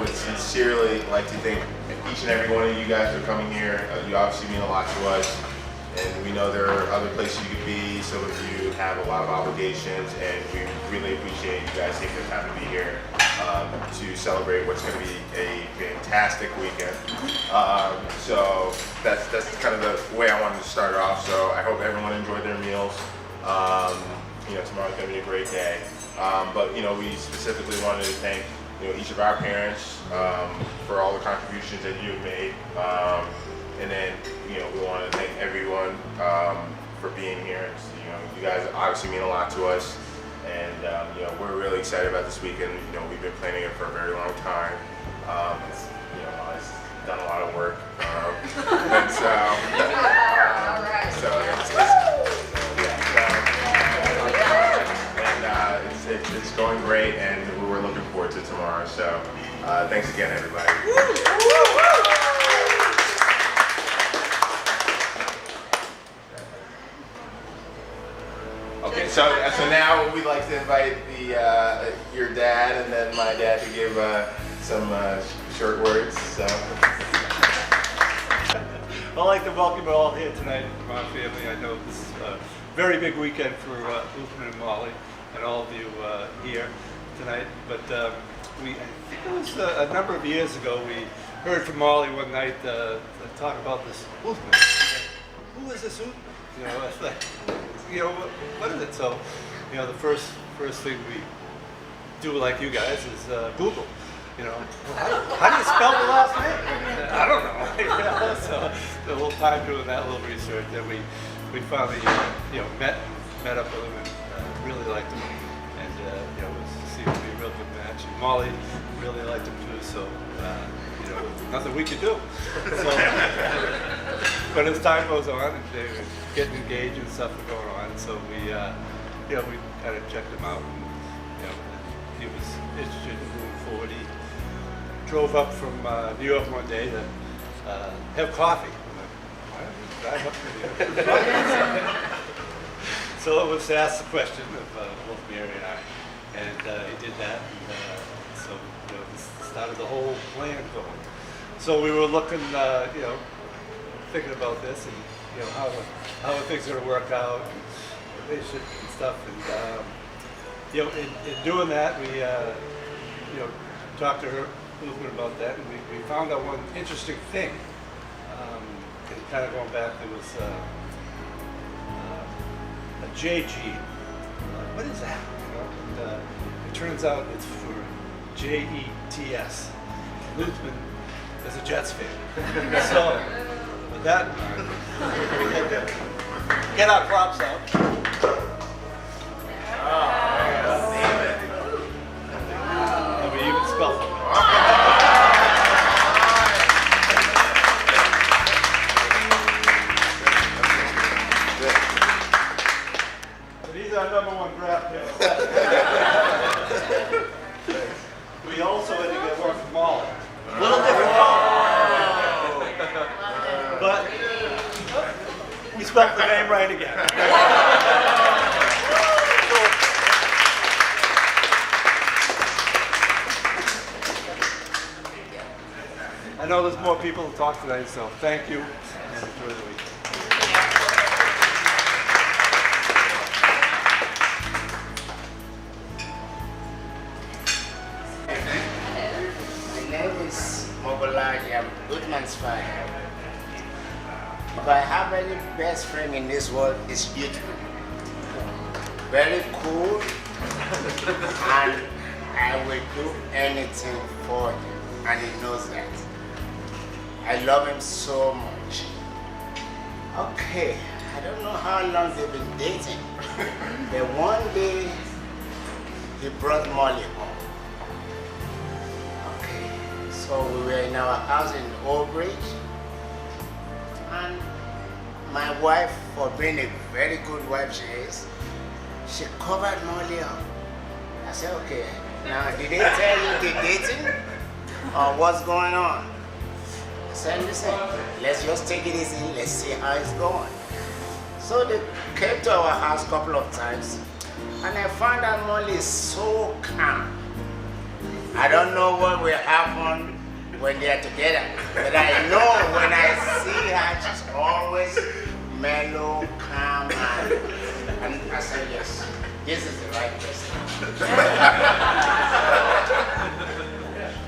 Sincerely like to thank each and every one of you guys for coming here. You obviously mean a lot to us, and we know there are other places you could be. Some of you have a lot of obligations, and we really appreciate you guys taking the time to be here to celebrate what's going to be a fantastic weekend. So that's kind of the way I wanted to start off. So I hope everyone enjoyed their meals. You know, tomorrow's going to be a great day. But you know, we specifically wanted to thank each of our parents for all the contributions that you have made, and then we want to thank everyone for being here. You guys obviously mean a lot to us, and we're really excited about this weekend. We've been planning it for a very long time. It's done a lot of work, and it's going great, and we're looking forward to tomorrow. So thanks again, everybody. Okay, so now we'd like to invite your dad and then my dad to give some short words. So. I'd like to welcome you all here tonight, my family. I know this is a very big weekend for Uthman and Molly and all of you here tonight. But I think it was a number of years ago we heard from Molly one night talk about this Uthman. Who is this Uthman? It's like, what is it? So, the first thing we do, like you guys, is Google. How do you spell the last name? I don't know. So a little time doing that little research, then we finally met up with him and really liked him, and it seemed to be a real good match. And Molly really liked him too, so nothing we could do. So, but as time goes on, and they were getting engaged and stuff was going on, so we kind of checked him out, and he was interested in moving forward. He drove up from New York one day to have coffee. I'm like, why don't you drive up to New York? So it was asked the question of both Mary and I, and he did that, and so this started the whole plan going. So we were looking, thinking about this, and how things are going to work out, and relationship and stuff, and in doing that, we talked to her a little bit about that, and we found out one interesting thing. And kind of going back, there was a JG. What is that? And, it turns out it's for JETS. Uthman is a Jets fan. So with that in mind, we had to get our props out. And we even spelled it. These are number one draft picks. We also had to get one from Molly. A little different but we spelled the name right again. I know there's more people to talk tonight, so thank you and enjoy the week. Uthman's father. If I have any best friend in this world, it's Uthman. Very cool, and I will do anything for him, and he knows that. I love him so much. Okay, I don't know how long they've been dating, but one day he brought Molly home. Okay. So we were in our house in Old Bridge, and my wife, for being a very good wife she is, she covered Molly up. I said, okay, now did they tell you they're dating? Or what's going on? I said, listen, let's just take it easy, let's see how it's going. So they came to our house a couple of times, and I found that Molly is so calm. I don't know what will happen when they are together, but I know when I see her, she's always mellow, calm, and I said, yes, this is the right person.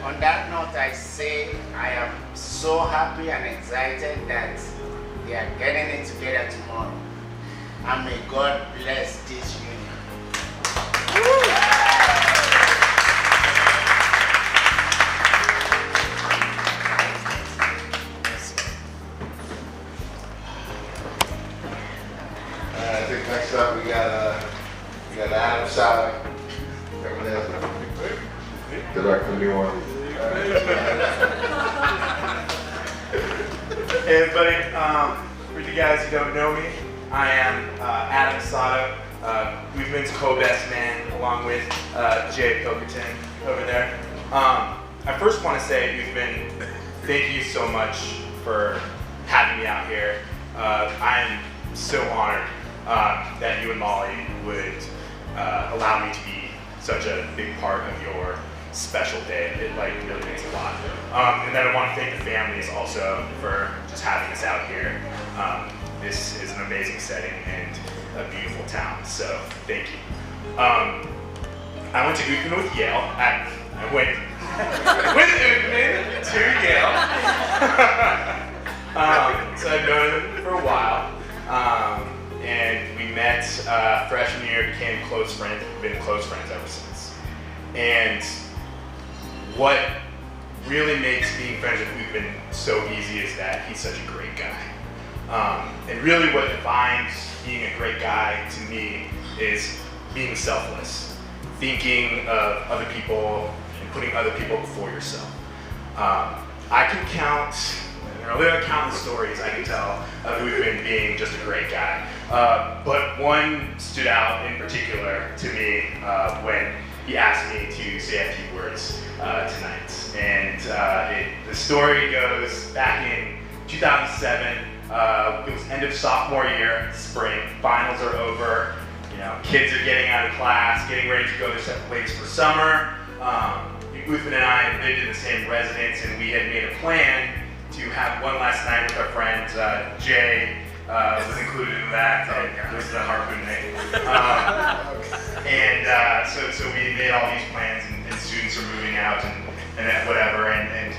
On that note, I say I am so happy and excited that they are getting it together tomorrow. And may God bless this union. I think next up we got Adam Sala. Everyone else, Director New Orleans. Hey everybody, for you guys who don't know me, I am Adam Sato. We've been co-best man along with Jay Pilkerton over there. I first want to say, thank you so much for having me out here. I am so honored that you and Molly would allow me to be such a big part of your special day. It really means a lot. And then I want to thank the families also for just having us out here. This is an amazing setting and a beautiful town, so thank you. I went to Uthman with Yale. I went with Uthman to Yale. So I've known him for a while. And we met freshman year, became close friends. We've been close friends ever since. And what really makes being friends with Uthman so easy is that he's such a great guy. And really what defines being a great guy to me is being selfless, thinking of other people and putting other people before yourself. I can count, there are countless stories I can tell of Uthman being just a great guy. But one stood out in particular to me when he asked me to say a few words tonight. And the story goes back in 2007. It was end of sophomore year, spring. Finals are over. You know, kids are getting out of class, getting ready to go their separate ways for summer. Uthman and I lived in the same residence, and we had made a plan to have one last night with our friends. Jay was included in that. This is a harpoon name. So we made all these plans, and students are moving out and whatever, and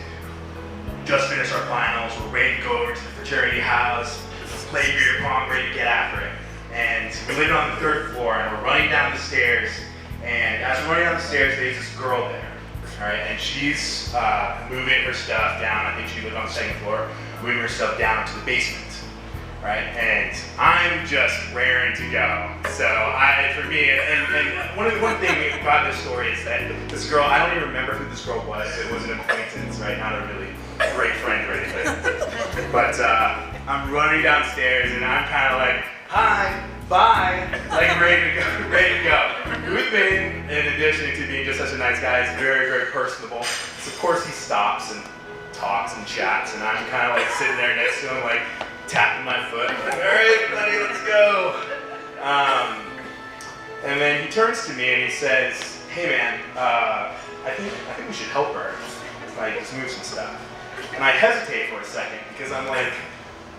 just finished our finals. We're ready to go over to the fraternity house, play beer pong, ready to get after it. And we live on the 3rd floor, and we're running down the stairs. And as we're running down the stairs, there's this girl there. All right, and she's moving her stuff down. I think she lived on the 2nd floor, moving her stuff down to the basement. Right, and I'm just raring to go. So for me, and one thing about this story is that this girl, I don't even remember who this girl was. It was an acquaintance, right? Not a really great friend or anything. But I'm running downstairs, and I'm kind of like, hi, bye, like ready to go. Uthman, in addition to being just such a nice guy, is very, very personable. So of course he stops and talks and chats, and I'm kind of like sitting there next to him, like tapping my foot. All right, buddy, let's go. And then he turns to me and he says, hey man, I think we should help her. Like, just move some stuff. And I hesitate for a second because I'm like,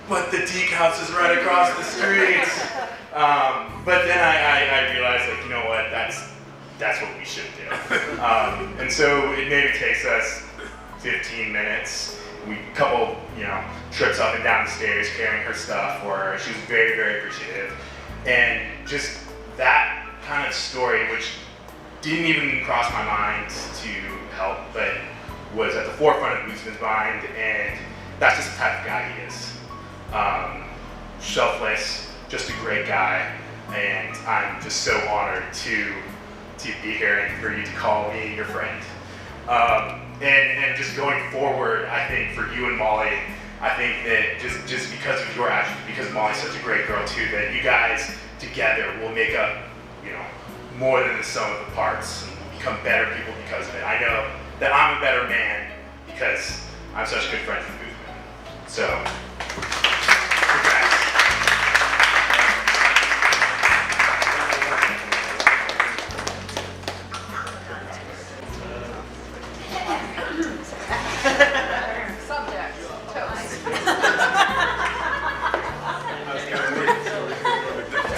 but the Deke house is right across the street. But then I realized, like, you know what, that's what we should do. And so it maybe takes us 15 minutes. We couple, trips up and down the stairs carrying her stuff for her. She was very, very appreciative. And just that kind of story, which didn't even cross my mind to help, but was at the forefront of Uthman's mind, and that's just the type of guy he is. Selfless, just a great guy, and I'm just so honored to be here and for you to call me your friend. And just going forward, I think for you and Molly, I think that just because of your actions, because Molly's such a great girl too, that you guys together will make up, more than the sum of the parts and become better people because of it. I know that I'm a better man because I'm such a good friend with Uthman. So, congrats.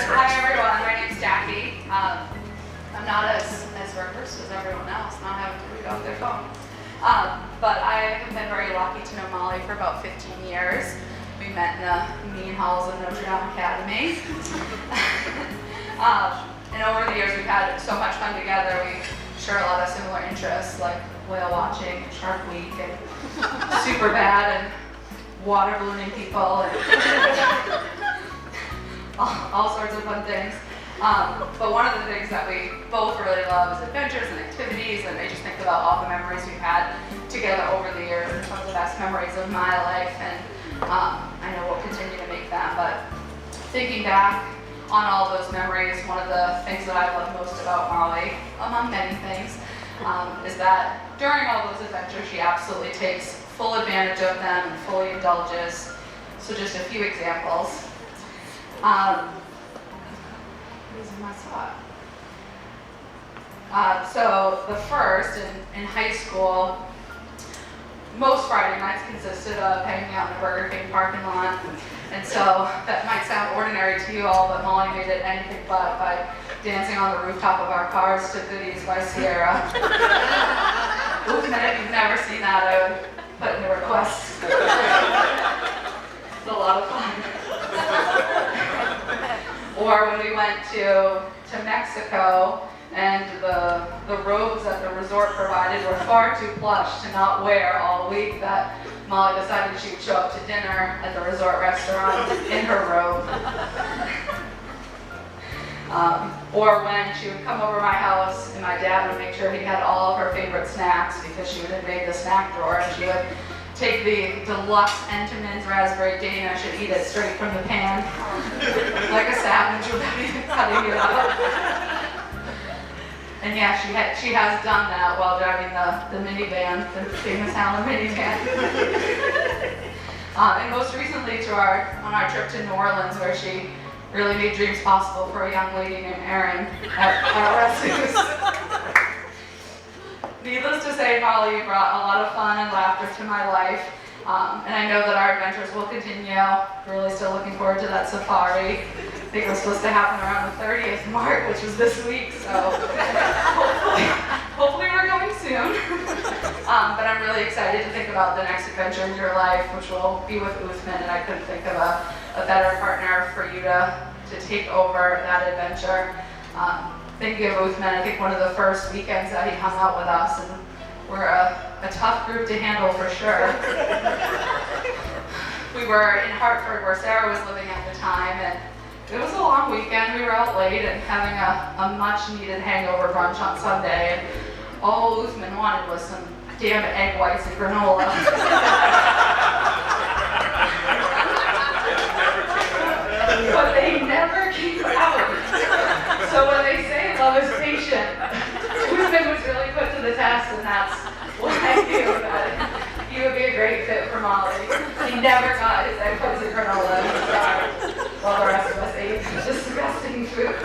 Hi everyone, my name's Jackie. I'm not as rehearsed as everyone else, not having to read off their phone. But I have been very lucky to know Molly for about 15 years. We met in the mean halls of Notre Dame Academy. And over the years we've had so much fun together. We share a lot of similar interests like whale watching, Shark Week, and super bad, and water ballooning people, and all sorts of fun things. But one of the things that we both really love is adventures and activities, and I just think about all the memories we've had together over the years, and some of the best memories of my life, and I know we'll continue to make them. But thinking back on all those memories, one of the things that I love most about Molly, among many things, is that during all those adventures, she absolutely takes full advantage of them and fully indulges. So just a few examples. Losing my spot. So the first, in high school, most Friday nights consisted of hanging out in the Burger King parking lot. And so that might sound ordinary to you all, but Molly made it anything but by dancing on the rooftop of our cars to Goodies by Sierra. Uthman, if you've never seen that, I would put in a request. It's a lot of fun. Or when we went to Mexico, and the robes that the resort provided were far too plush to not wear all week, that Molly decided she would show up to dinner at the resort restaurant in her robe. Or when she would come over my house and my dad would make sure he had all of her favorite snacks because she would invade the snack drawer, and she would take the deluxe Entenmann's raspberry Danish and eat it straight from the pan, like a savage without even cutting it up. And yeah, she has done that while driving the minivan, the famous Howland minivan. And most recently on our trip to New Orleans, where she really made dreams possible for a young lady named Erin at Rescues. Needless to say, Molly brought a lot of fun and laughter to my life. And I know that our adventures will continue. We're really still looking forward to that safari. I think it was supposed to happen around the 30th mark, which was this week, so hopefully we're going soon. But I'm really excited to think about the next adventure in your life, which will be with Uthman, and I couldn't think of a better partner for you to take over that adventure. Thinking of Uthman, I think one of the first weekends that he hung out with us, and we're a tough group to handle for sure. We were in Hartford, where Sarah was living at the time, and it was a long weekend. We were out late and having a much-needed hangover brunch on Sunday, and all Uthman wanted was some damn egg whites and granola. But they never came out. So when they say love is patient, Uthman was really put to the test, and that's what I knew that he would be a great fit for Molly. He never got his egg whites and granola while the rest of us ate disgusting food.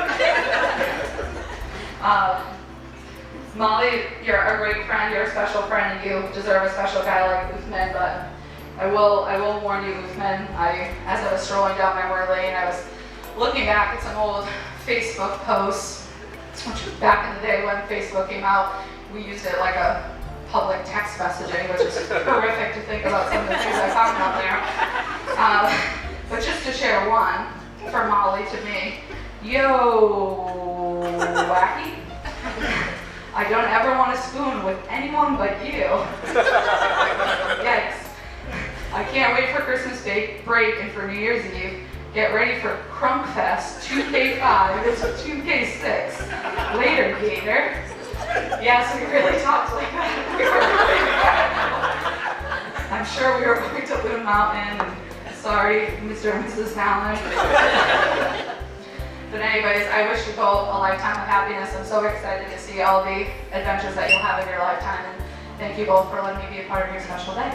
Molly, you're a great friend, you're a special friend, and you deserve a special guy like Uthman, but I will warn you, Uthman, as I was strolling down memory lane, I was looking back at some old Facebook posts, which back in the day when Facebook came out, we used it like a public text messaging, which is horrific to think about some of the things I found out there. But just to share one, from Molly to me, yo, wacky. I don't ever want to spoon with anyone but you. Yikes. I can't wait for Christmas break and for New Year's Eve. Get ready for Crunkfest 2K5 to 2K6. Later, Gator. Yes, we really talked like that. We were really bad. sure we were going to Loon Mountain. And sorry, Mr. and Mrs. Fallon. But anyways, I wish you both a lifetime of happiness. I'm so excited to see all the adventures that you'll have in your lifetime. And thank you both for letting me be a part of your special day.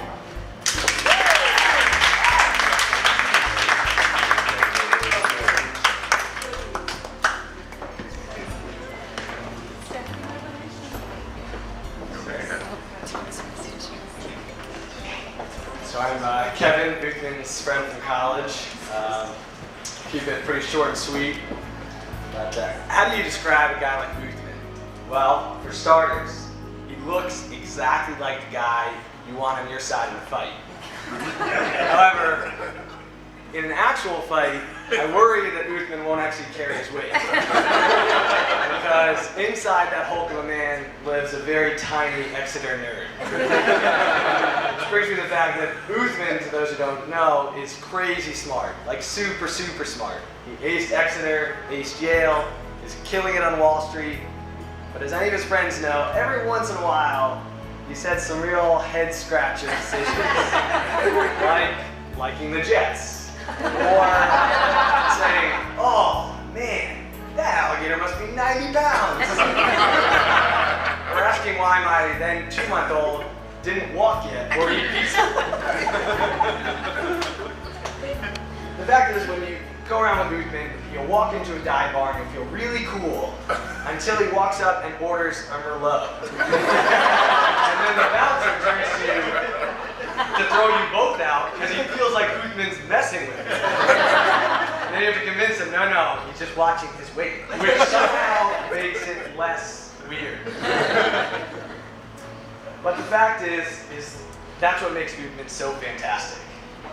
So I'm Kevin, Uthman's friend from college. Keep it pretty short and sweet. But how do you describe a guy like Uthman? Well, for starters, he looks exactly like the guy you want on your side in a fight. However, in an actual fight, I worry that Uthman won't actually carry his weight. Because inside that hulk of a man lives a very tiny Exeter nerd. Which brings me to the fact that Uthman, to those who don't know, is crazy smart. Like super, super smart. He aced Exeter, aced Yale, is killing it on Wall Street. But as any of his friends know, every once in a while, he's had some real head-scratching decisions. Like liking the Jets. Or saying, oh man, that alligator must be 90 pounds. Or asking why my then 2-month-old didn't walk yet or eat pizza. The fact is, when you go around with Uthman, you'll walk into a dive bar and you'll feel really cool until he walks up and orders a Merlot. And then the bouncer turns to you to throw you both out because he feels like Uthman's messing with him. And then you have to convince him, no, he's just watching his weight, which somehow makes it less weird. But the fact is that's what makes Uthman so fantastic.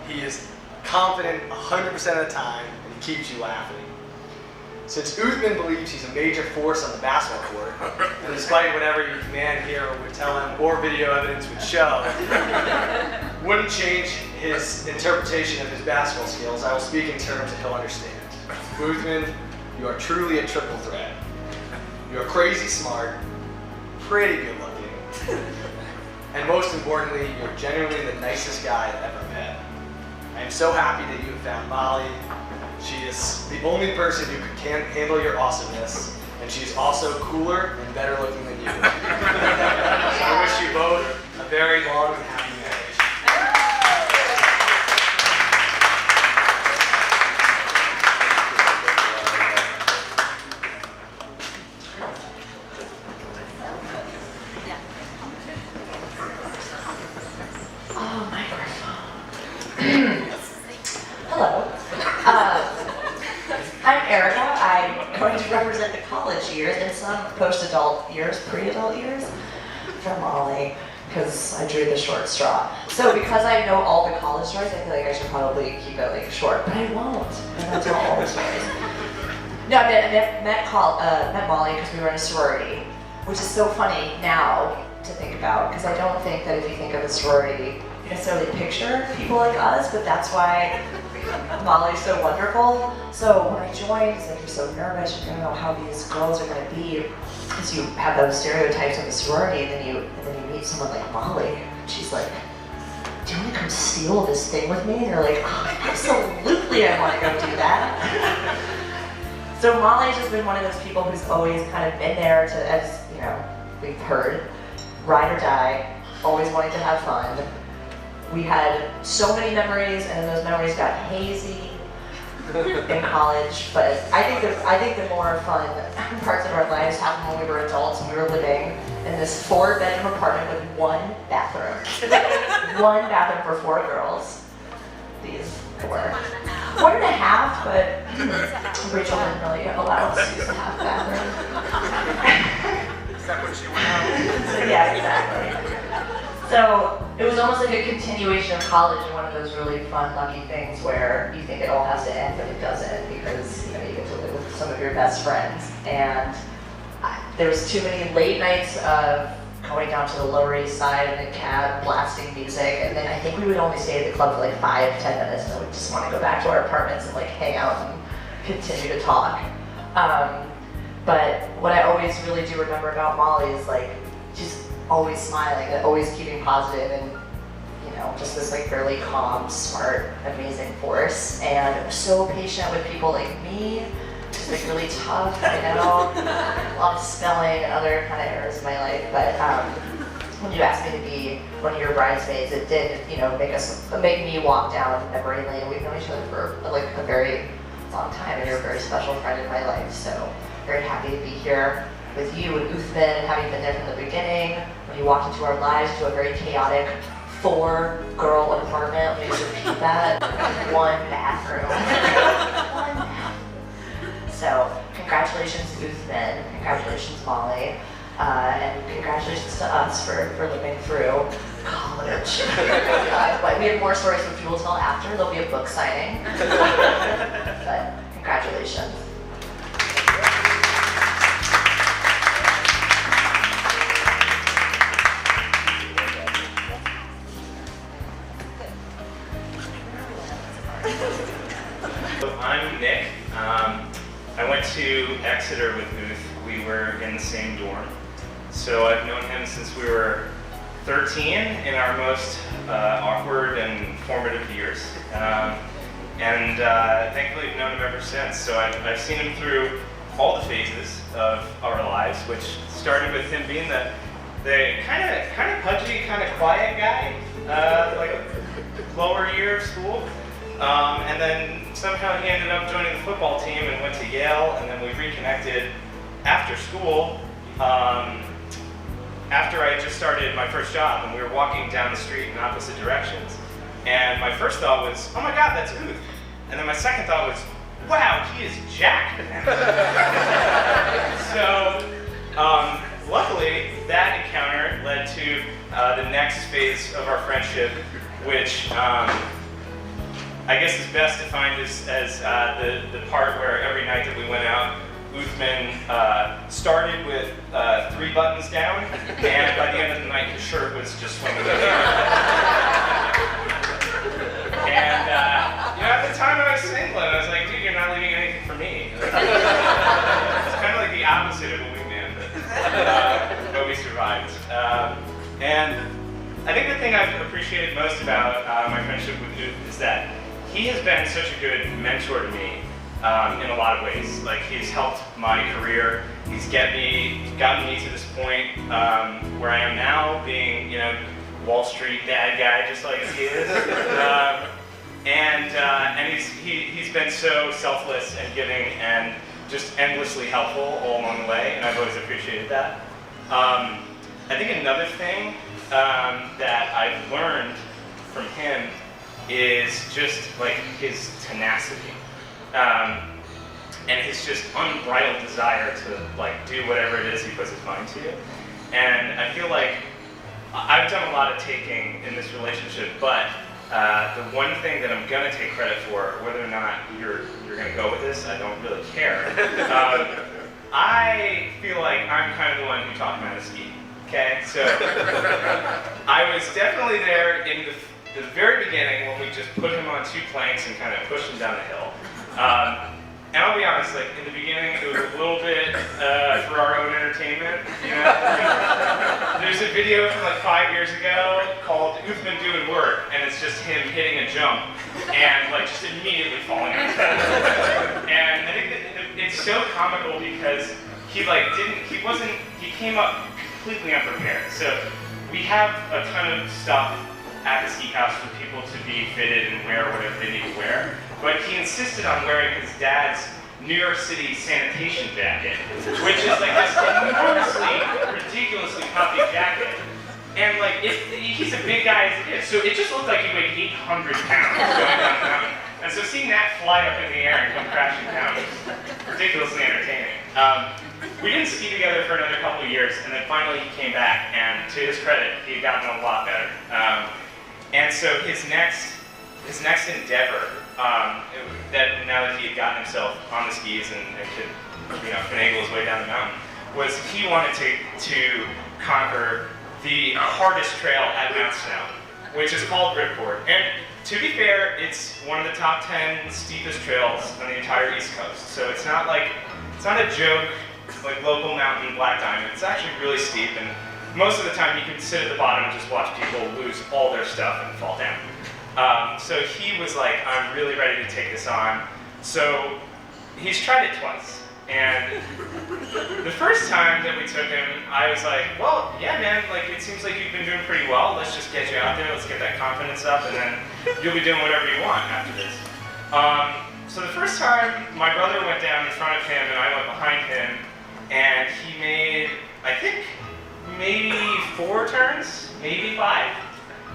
He is confident 100% of the time, and he keeps you laughing. Since Uthman believes he's a major force on the basketball court, and despite whatever your man here would tell him or video evidence would show, wouldn't change his interpretation of his basketball skills, I will speak in terms that he'll understand. Uthman, you are truly a triple threat. You are crazy smart, pretty good looking, and most importantly, you're genuinely the nicest guy I've ever met. I am so happy that you have found Molly. She is the only person who can handle your awesomeness, and she's also cooler and better looking than you. So I wish you both a very long and happy marriage. Oh, microphone. Hello. I'm Erica. I'm going to represent the college years and some post-adult years, pre-adult years from Molly, because I drew the short straw. So because I know all the college stories, I feel like I should probably keep it like short, but I won't. I'm not tell all the stories. No, I met Molly because we were in a sorority, which is so funny now to think about, because I don't think that if you think of a sorority, you necessarily picture people like us, but that's why Molly's so wonderful. So when I joined, it's like you're so nervous, you don't know how these girls are going to be, because you have those stereotypes of a sorority, and then you meet someone like Molly, and she's like, do you want to come steal this thing with me? And you're like, oh, absolutely, I want to go do that. So Molly's just been one of those people who's always kind of been there to, as you know, we've heard, ride or die, always wanting to have fun. We had so many memories, and then those memories got hazy in college. But I think the more fun parts of our lives happened when we were adults and we were living in this 4-bedroom apartment with one bathroom. One bathroom for 4 girls. These 4. 1.5, but Rachel didn't really allow us to use the half bathroom. Is that what she went out? So, yeah, exactly. So it was almost like a continuation of college, and one of those really fun, lucky things where you think it all has to end, but it doesn't, because you get to live with some of your best friends. And there was too many late nights of going down to the Lower East Side in a cab, blasting music, and then I think we would only stay at the club for like 5-10 minutes, and then we'd just want to go back to our apartments and like hang out and continue to talk. But what I always really do remember about Molly is like just always smiling, and always keeping positive, and just this like really calm, smart, amazing force, and so patient with people like me, just like really tough, a lot of spelling and other kind of errors in my life, but when you asked me to be one of your bridesmaids, it did, make me walk down memory lane. We've known each other for like a very long time, and you're a very special friend in my life, so very happy to be here with you and Uthman, and having been there from the beginning, when you walked into our lives, to a very chaotic 4-girl apartment. Let me just repeat that. 1 bathroom. 1 bathroom. So, congratulations Uthman, congratulations Molly, and congratulations to us for living through college. But we have more stories which we will tell after. There'll be a book signing. But congratulations. I'm Nick. I went to Exeter with Uth. We were in the same dorm. So I've known him since we were 13 in our most awkward and formative years. And thankfully I've known him ever since. So I've seen him through all the phases of our lives, which started with him being the kind of pudgy, kind of quiet guy, like lower year of school. And then somehow he ended up joining the football team and went to Yale, and then we reconnected after school, after I had just started my first job, and we were walking down the street in opposite directions. And my first thought was, oh my God, that's Uth. And then my second thought was, wow, he is jacked. So, luckily, that encounter led to the next phase of our friendship, which I guess is best defined as the part where every night that we went out, Uthman started with 3 buttons down, and by the end of the night, his shirt was just swinging. And at the time I was single, and I was like, dude, you're not leaving anything for me. It's kind of like the opposite of a wingman, but we survived. And I think the thing I've appreciated most about my friendship with Uth is that he has been such a good mentor to me in a lot of ways. Like, he's helped my career. He's gotten me to this point where I am now, being, Wall Street dad guy, just like he is. And he's been so selfless and giving and just endlessly helpful all along the way, and I've always appreciated that. I think another thing that I've learned from him is just like his tenacity, and his just unbridled desire to like do whatever it is he puts his mind to. And I feel like I've done a lot of taking in this relationship, but the one thing that I'm gonna take credit for, whether or not you're gonna go with this, I don't really care. I feel like I'm kind of the one who taught him how to ski. Okay, so I was definitely there in the very beginning when we just put him on 2 planks and kind of pushed him down the hill. And I'll be honest, like in the beginning, it was a little bit for our own entertainment. There's a video from like 5 years ago called Uthman Doing Work, and it's just him hitting a jump and like just immediately falling out. And I think that it's so comical because he came up completely unprepared. So we have a ton of stuff at the ski house for people to be fitted and wear whatever they need to wear. But he insisted on wearing his dad's New York City sanitation jacket, which is like this enormously, ridiculously puffy jacket. And like, he's a big guy, so it just looked like he weighed 800 pounds going down the mountain. And so seeing that fly up in the air and come crashing down was ridiculously entertaining. We didn't ski together for another couple of years, and then finally he came back, and to his credit, he had gotten a lot better. And so his next endeavor, that now that he had gotten himself on the skis and could, finagle his way down the mountain, was he wanted to conquer the hardest trail at Mount Snow, which is called Ripcord. And to be fair, it's one of the top 10 steepest trails on the entire East Coast. So it's not a joke, like local mountain black diamond. It's actually really steep, and most of the time you can sit at the bottom and just watch people lose all their stuff and fall down. So he was like, I'm really ready to take this on. So he's tried it twice. And the first time that we took him, I was like, well, yeah, man, like it seems like you've been doing pretty well. Let's just get you out there. Let's get that confidence up, and then you'll be doing whatever you want after this. So the first time, my brother went down in front of him, and I went behind him, and he made, I think, maybe 4 turns, maybe 5,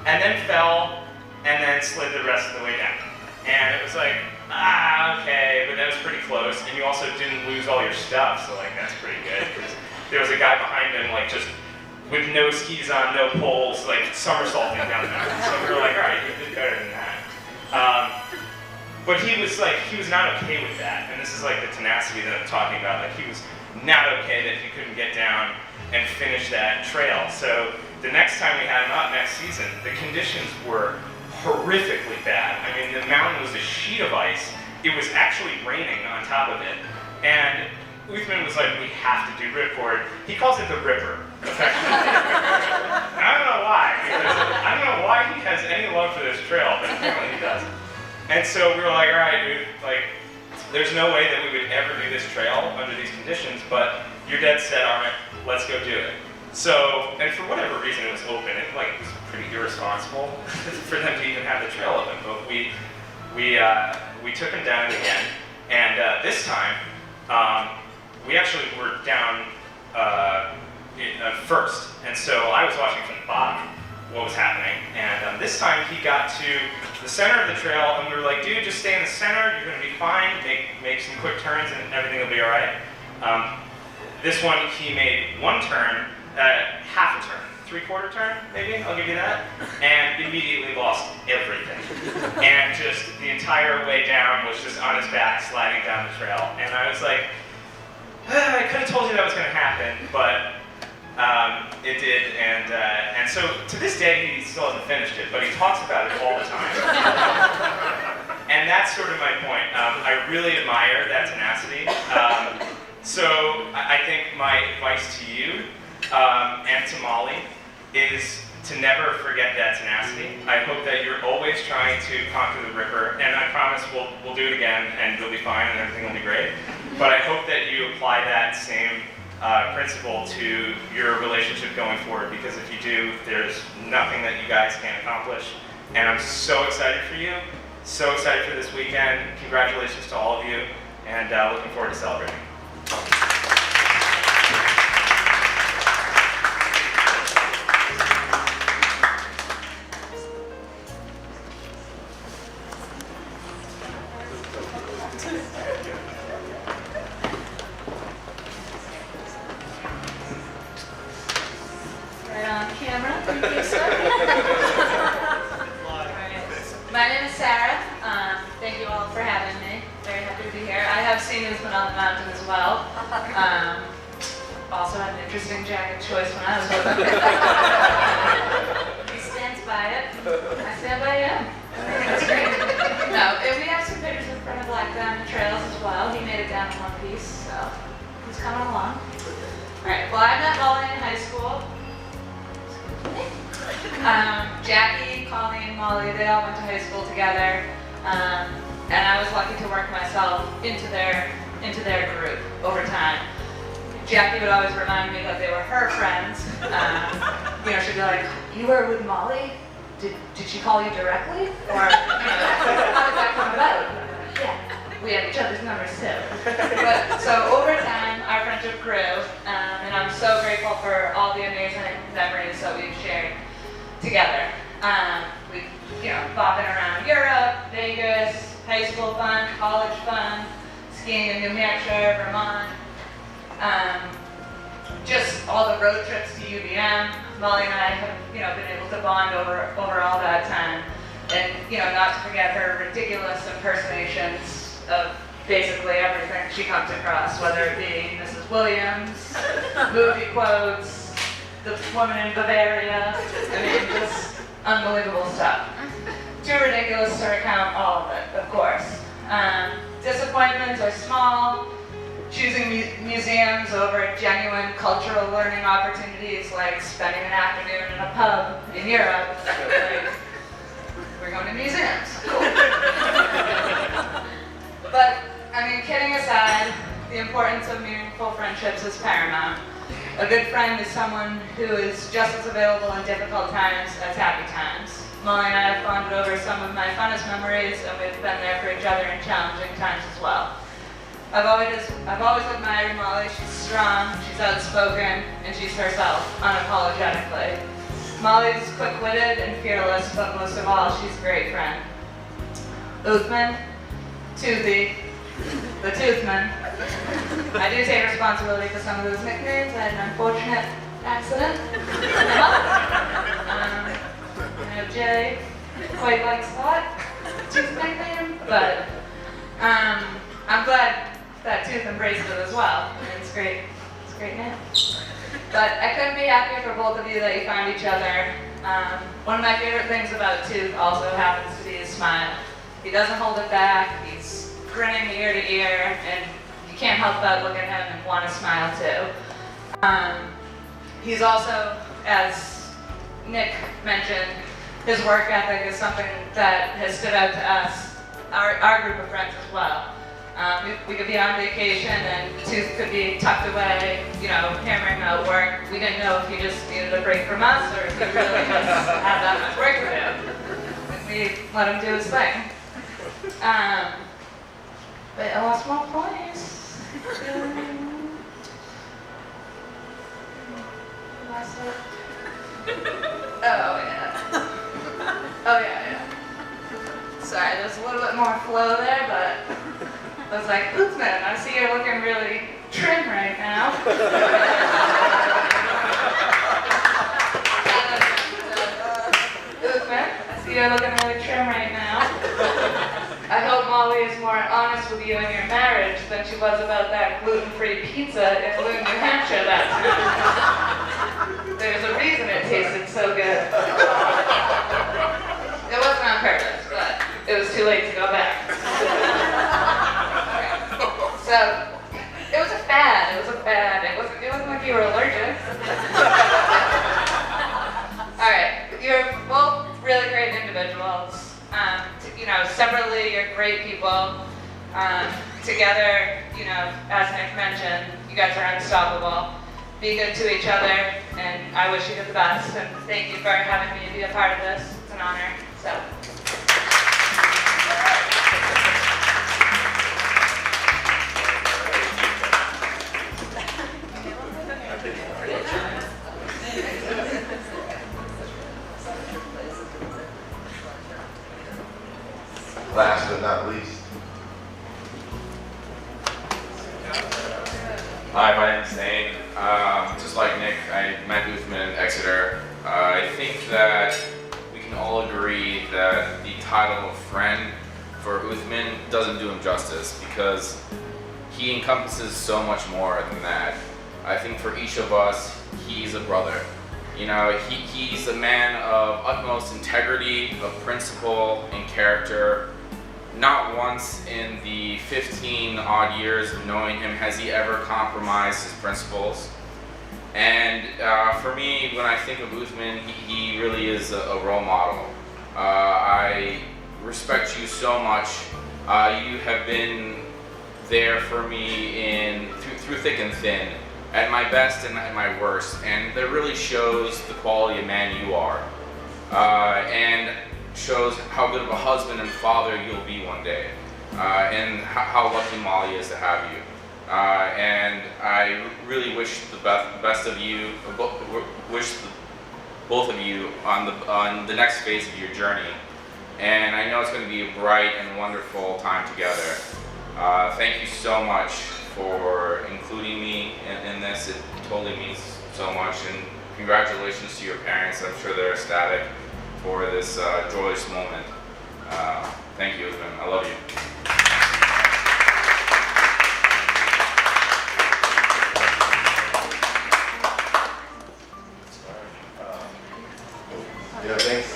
and then fell, and then slid the rest of the way down. And it was like, okay, but that was pretty close, and you also didn't lose all your stuff, so like that's pretty good, because there was a guy behind him, like just with no skis on, no poles, like somersaulting down the mountain. So we were like, all right, you did better than that. But he was not okay with that, and this is like the tenacity that I'm talking about. Like he was not okay that he couldn't get down and finish that trail. So the next time we had him up next season, the conditions were horrifically bad. I mean, the mountain was a sheet of ice. It was actually raining on top of it. And Uthman was like, we have to do ripcord. He calls it the Ripper, affectionately. I don't know why, because I don't know why he has any love for this trail, but apparently he does. And so we were like, all right, dude, like, there's no way that we would ever do this trail under these conditions, but you're dead set on it, let's go do it. So, and for whatever reason it was open, it like was pretty irresponsible for them to even have the trail open, but we took him down again, and this time, we actually were down first, and so I was watching from the bottom what was happening, and this time he got to the center of the trail, and we were like, dude, just stay in the center, you're gonna be fine, make some quick turns, and everything will be all right. This one, he made 1 turn, half a turn, 3/4 turn, maybe, I'll give you that, and immediately lost everything. And just the entire way down was just on his back, sliding down the trail, and I was like, I could have told you that was gonna happen, but it did, and so to this day he still hasn't finished it, but he talks about it all the time. And that's sort of my point. I really admire that tenacity. So I think my advice to you and to Molly is to never forget that tenacity. I hope that you're always trying to conquer the Ripper, and I promise we'll do it again, and you'll be fine, and everything will be great. But I hope that you apply that same principle to your relationship going forward, because if you do, there's nothing that you guys can't accomplish. And I'm so excited for you, so excited for this weekend. Congratulations to all of you, and looking forward to celebrating. Right on camera. Thank you, sir. My name is Sarah. Thank you all for having me. Very happy to be here. I have seen Uthman on the mountain as well. Also had an interesting jacket choice when I was with him. He stands by it. I stand by him. That's great. No, and we have some pictures in front of Black Diamond Trails as well. He made it down in one piece, so he's coming along. Alright, well, I met Molly in high school. Jackie, Colleen, Molly, they all went to high school together, and I was lucky to work myself into their group over time. Jackie would always remind me that they were her friends. You know, she'd be like, "You were with Molly? Did she call you directly? Or how did that come about?" Yeah, we had each other's numbers too. But so over time, our friendship grew, and I'm so grateful for all the amazing memories that we've shared together. We, bopping around Europe, Vegas, high school fun, college fun, skiing in New Hampshire, Vermont. Just all the road trips to UVM. Molly and I have, been able to bond over all that time, and not to forget her ridiculous impersonations of basically everything she comes across, whether it be Mrs. Williams, movie quotes, the woman in Bavaria. I mean, just unbelievable stuff. Too ridiculous to recount all of it, of course. Disappointments are small. choosing museums over genuine cultural learning opportunities like spending an afternoon in a pub in Europe. Like, we're going to museums. Cool. But, I mean, kidding aside, the importance of meaningful friendships is paramount. A good friend is someone who is just as available in difficult times as happy times. Molly and I have bonded over some of my funnest memories, and we've been there for each other in challenging times as well. I've always admired Molly. She's strong, she's outspoken, and she's herself, unapologetically. Molly's quick-witted and fearless, but most of all, she's a great friend. Uthman, Toothy, the Toothman. I do take responsibility for some of those nicknames. I had an unfortunate accident. I know Jay quite likes that Tooth nickname, but I'm glad that Tooth embraced it as well. It's great. It's a great name. But I couldn't be happier for both of you that you found each other. One of my favorite things about Tooth also happens to be his smile. He doesn't hold it back. He's grinning ear to ear, and you can't help but look at him and want to smile too. He's also, as Nick mentioned, his work ethic is something that has stood out to us, our group of friends as well. We could be on vacation and Tooth could be tucked away, you know, hammering out work. We didn't know if he just needed a break from us or if he really just had that much work to do. And we let him do his thing. But I lost my place. Lost it. Oh yeah. Sorry, there's a little bit more flow there, but I was like, Uthman, I see you're looking really trim right now. Uthman, I see you're looking really trim right now. I hope Molly is more honest with you in your marriage than she was about that gluten-free pizza in Loon, New Hampshire that time. There's a reason it tasted so good. It wasn't on purpose, but it was too late to go back. So, it was a fad. It wasn't like you were allergic. Alright, you're both really great individuals. You know, separately, you're great people. Together, you know, as Nick mentioned, you guys are unstoppable. Be good to each other, and I wish you the best. And thank you for having me be a part of this. It's an honor. So. Last but not least. Hi, my name's Zane. Just like Nick, I met Uthman in Exeter. I think that we can all agree that the title of friend for Uthman doesn't do him justice because he encompasses so much more than that. I think for each of us, he's a brother. You know, he's a man of utmost integrity, of principle, and character. Not once in the 15 odd years of knowing him has he ever compromised his principles. And for me, when I think of Uthman, he really is a role model. I respect you so much. You have been there for me through thick and thin, at my best and at my worst, and that really shows the quality of man you are. And shows how good of a husband and father you'll be one day, and how lucky Molly is to have you. And I really wish the best of you, wish both of you on the next phase of your journey. And I know it's going to be a bright and wonderful time together. Thank you so much for including me in this. It totally means so much. And congratulations to your parents. I'm sure they're ecstatic for this joyous moment. Thank you, Uthman. I love you.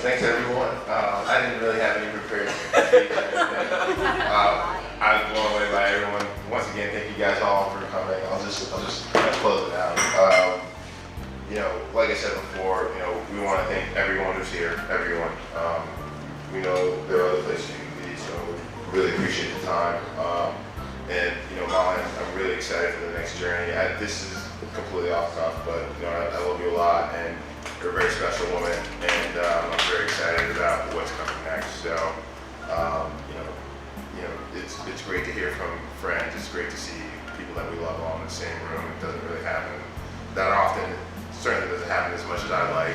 Thanks everyone. I didn't really have any prepared speech or anything. I was blown away by everyone. Once again, thank you guys all for coming. I'll just close it out. You know, like I said before, you know, we want to thank everyone who's here, everyone. We know there are other places you can be, so we really appreciate the time. And you know, Molly, I'm really excited for the next journey. This is completely off the cuff, but you know, I love you a lot, and you're a very special woman, and I'm very excited about what's coming next. So, you know, it's great to hear from friends. It's great to see people that we love all in the same room. It doesn't really happen that often. Certainly doesn't happen as much as I'd like,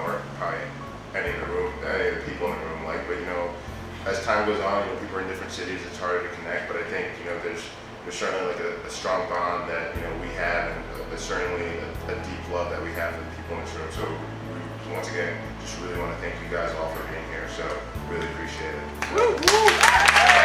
or probably any of the people in the room like. But you know, as time goes on, you know, people are in different cities. It's harder to connect. But I think you know, there's certainly like a strong bond that you know we have, and there's certainly a deep love that we have for the people in this room. So once again, just really want to thank you guys all for being here. So really appreciate it. Woo, woo.